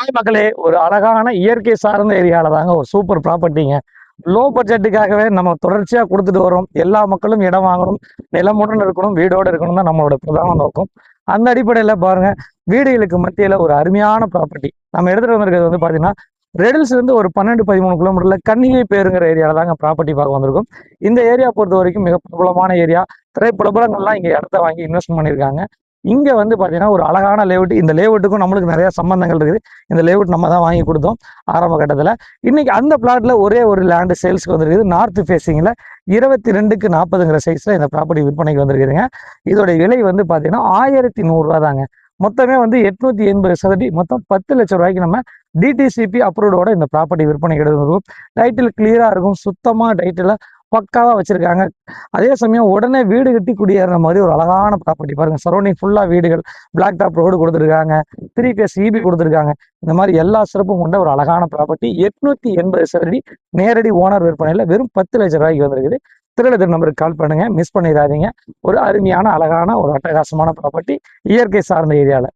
Hi மக்களே, ஒரு அழகான இயற்கை சார்ந்த ஏரியாவில் தாங்க ஒரு சூப்பர் ப்ராப்பர்ட்டிங்க. லோ பட்ஜெட்டுக்காகவே நம்ம தொடர்ச்சியாக கொடுத்துட்டு வரோம். எல்லா மக்களும் இடம் வாங்கணும், நிலமுடன் இருக்கணும், வீடோடு இருக்கணும் தான் நம்மளோட பிரதான நோக்கம். அந்த அடிப்படையில் பாருங்க, வீடுகளுக்கு மத்தியில் ஒரு அருமையான ப்ராப்பர்ட்டி நம்ம எடுத்துகிட்டு வந்திருக்கிறது வந்து பார்த்தீங்கன்னா, ரெடில்ஸ்லேருந்து ஒரு 12-13 கிலோமீட்டரில் கன்னிகை பேருங்கிற ஏரியாவில் தாங்க ப்ராப்பர்ட்டி பார்க்க வந்திருக்கும். இந்த ஏரியா பொறுத்த வரைக்கும் மிக பிரபலமான ஏரியா. திரைப்பிரபலங்கள்லாம் இங்கே இடத்த வாங்கி இன்வெஸ்ட் பண்ணியிருக்காங்க. இங்க வந்து பாத்தீங்கன்னா ஒரு அழகான லேஅவுட். இந்த லேஅவுட்டுக்கும் நம்மளுக்கு நிறைய சம்பந்தங்கள் இருக்குது. இந்த லேஅவுட் நம்ம தான் வாங்கி கொடுத்தோம் ஆரம்ப கட்டத்துல. இன்னைக்கு அந்த பிளாட்ல ஒரே ஒரு லேண்ட் சேல்ஸ்க்கு வந்திருக்குது. நார்த் ஃபேசிங்ல 22க்கு 40ங்கிற சைஸ்ல இந்த ப்ராப்பர்ட்டி விற்பனைக்கு வந்திருக்குதுங்க. இதோட விலை வந்து பாத்தீங்கன்னா 1100 ரூபா தாங்க. மொத்தமே வந்து 880 சதுரடி, மொத்தம் 10 லட்சம் ரூபாய்க்கு நம்ம டிடிசிபி அப்ரூவோட இந்த ப்ராப்பர்ட்டி விற்பனைக்கு எடுத்துருக்கும். டைட்டில் கிளியரா இருக்கும், சுத்தமா டைட்டில் பக்காவா வச்சிருக்காங்க. அதே சமயம் உடனே வீடு கட்டி குடியேற மாதிரி ஒரு அழகான ப்ராப்பர்ட்டி பாருங்க. சரௌண்டிங் ஃபுல்லா வீடுகள், பிளாக் டாப் ரோடு கொடுத்துருக்காங்க, 3 பேஸ் இபி கொடுத்துருக்காங்க. இந்த மாதிரி எல்லா சிறப்பும் கொண்ட ஒரு அழகான ப்ராப்பர்ட்டி. 880 சதுரடி நேரடி ஓனர் விற்பனையில வெறும் 10 லட்சம் ரூபாய்க்கு வந்திருக்குது. திருடத்தர் நம்பருக்கு கால் பண்ணுங்க, மிஸ் பண்ணிடாதீங்க. ஒரு அருமையான அழகான ஒரு அட்டகாசமான ப்ராப்பர்ட்டி இயற்கை சார்ந்த ஏரியால.